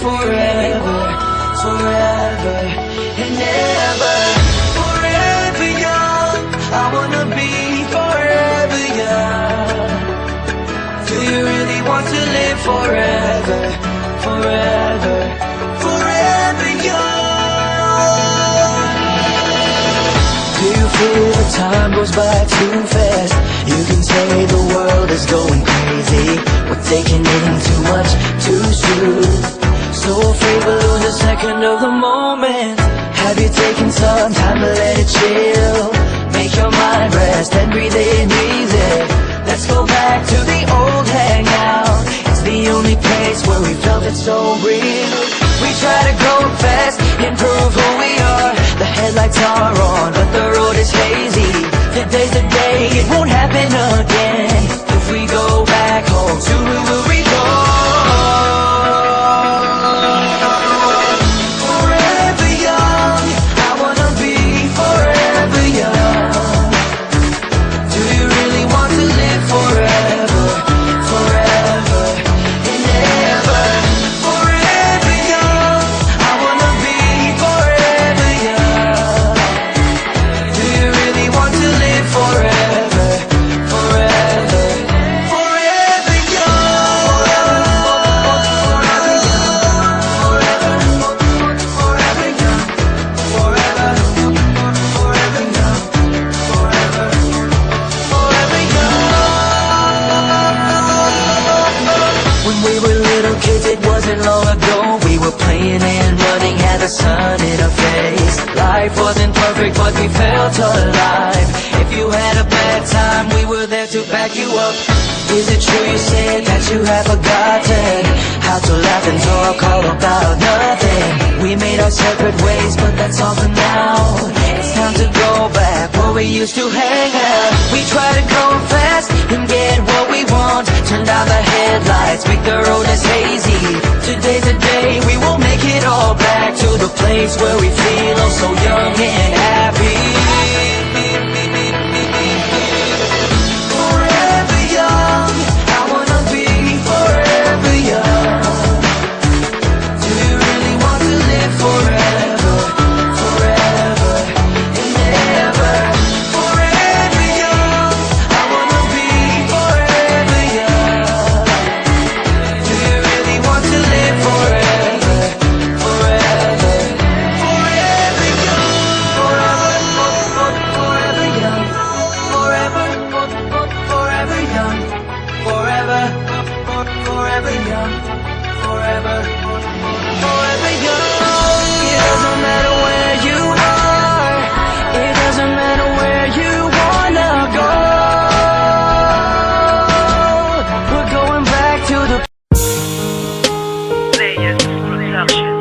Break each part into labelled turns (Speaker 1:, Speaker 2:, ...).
Speaker 1: forever, forever and ever. Forever young, I wanna be forever young. Do you really want to live forever, forever, forever young? Do you feel the time goes by too fast? You can say the world is going crazy, we're taking in too much too soon. So afraid we'll lose a second of the moment. Have you taken some time to let it chill? Make your mind rest and breathe in easy. Let's go back to the old hangout. It's the only place where we felt it so real. We try to go fast, improve who we are. The headlights are on, but the road is hazy. Today's the day, it won't happen again. If we go back home, soon we will reborn. Forever young, I wanna be forever young. Do you really want to live forever, forever and ever? Forever young, I wanna be forever young. Do you really want to live forever, forever, forever young? Forever young, forever, forever young, forever, forever young, forever, forever young. When we were little kids, it wasn't long ago. We were playing and running, had the sun in our face. Life wasn't perfect, but we felt alive. If you had a bad time, we were there to back you up. Is it true you said that you have forgotten how to laugh and talk all about nothing? We made our separate ways, but that's all for now. It's time to go back where we used to hang out. We try to go fast and get what we want. Turn down the headlights, make the road less hazy. Today's the day, we will make it all back to the place where we feel oh so young and happy. Forever young, I wanna be forever young. Do you really want to live forever, forever and ever? Forever young, I wanna be forever young. Do you really want to live forever, forever, forever young? Forever young, forever, forever young, forever, forever young, forever, forever young. It doesn't matter where you are, it doesn't matter where you wanna go. We're going back to the
Speaker 2: Players Production.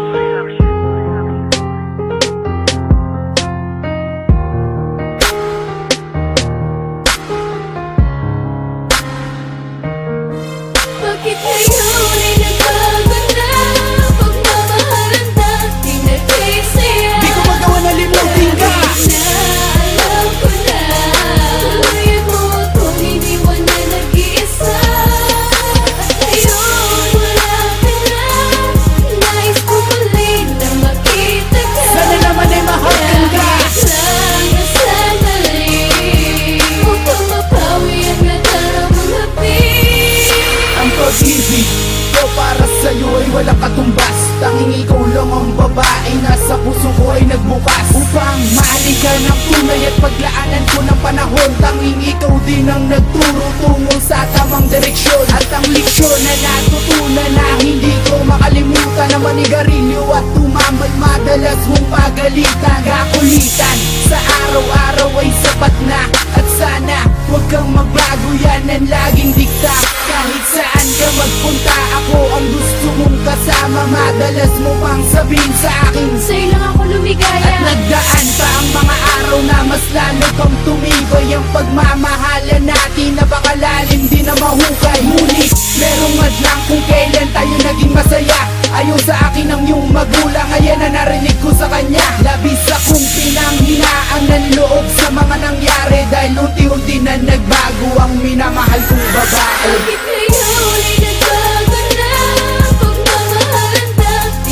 Speaker 3: Bakit ngayon ay nagbago na? Pagmamahalan dati nagkisaya.
Speaker 4: Di ko magawa na limutin ka.
Speaker 3: Na alam ko na tuluyan mo akong iniwan na nag-iisa. Ngayon wala ka na, nais ko muli na makita ka.
Speaker 4: Sana naman ay mahalin ka.
Speaker 3: Kahit lang na sandali, upang mapawi ang nadaramang hapis.
Speaker 4: Ang pag-ibig ko para sa'yo ay walang katumbas. Tanging ikaw lang ang babae nasa puso ko ay nagbukas upang mahalin ka ng tunay at paglaanan ko ng panahon. Tanging ikaw din ang nagturo tungo sa tamang direksyon. At ang leksyon na natutunan na hindi ko makalimutan, na manigarilyo at tumambay madalas mong pagalitan. Kakulitan sa araw-araw ay sapat na, at sana huwag kang magbago, yan ang laging dikta. Kahit saan ka magpunta, ako ang gusto mong kasama. Madalas mo pang sabihin sa akin,
Speaker 3: Sa'yo lang ako lumigaya.
Speaker 4: at nagdaan pa ang mga araw na mas lalo kang tumibay. Ang pagmamahalan natin napakalalim, di na mahukay. Ngunit merong madlang kung kailan tayo naging masaya. Ayaw sa akin ang iyong magulang, ayan na narinig ko sa kanya. Labis akong pinanghinaan ng loob sa mga nangyari, dahil unti-unti na nagbago ang minamahal kong babae.
Speaker 3: Bakit ngayon ay nagbago na? Pagmamahalan dati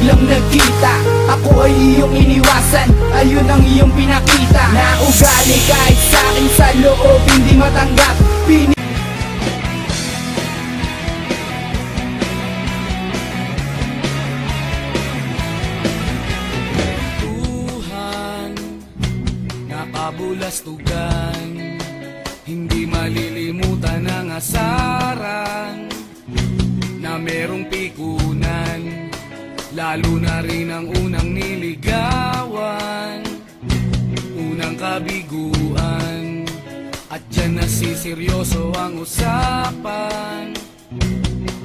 Speaker 4: biglang nagkita. Ako ay iyong iniwasan, ayun ang iyong pinakita. Na ugali kahit sa'kin sa loob hindi matanggap.
Speaker 2: Tuhan, nakabulastugan, hindi malilimutan ang asaran na merong pikunan, lalo na rin ang unang niligawan, unang kabiguan, at dyan nasiseryoso ang usapan,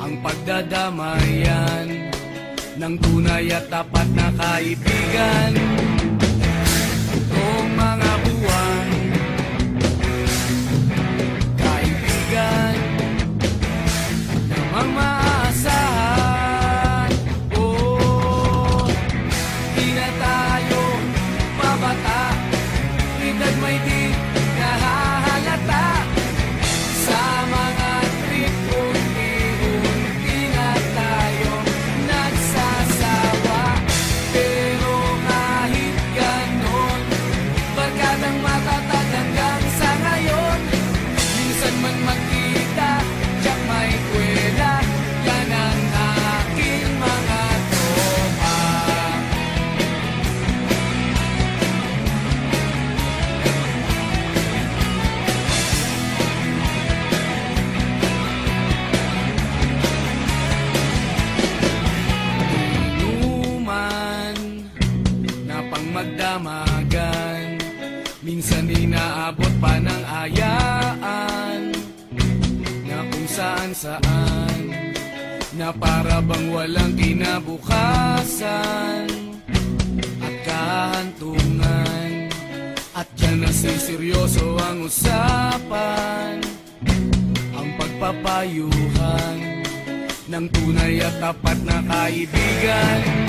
Speaker 2: ang pagdadamayan ng tunay at tapat na kaibigan. Noong mga buwan, kaibigan, namang maasahan. Oh, di na tayo mabata, edad may di nahahalata. Sa mga trip, unti-unti na tayo nagsasawa. Pero kahit ganon, barkadang matatag hanggang sa ngayon. Minsan man magkita, tiyak may kwela, yan ang aking mga tropa. Inuman na pang magdamagan, minsan inaabot pa ng ayaan, na kung saan na para bang walang kinabukasan at kahantungan. At dyan nasiseryoso ang usapan, ang pagpapayuhan ng tunay at tapat na kaibigan.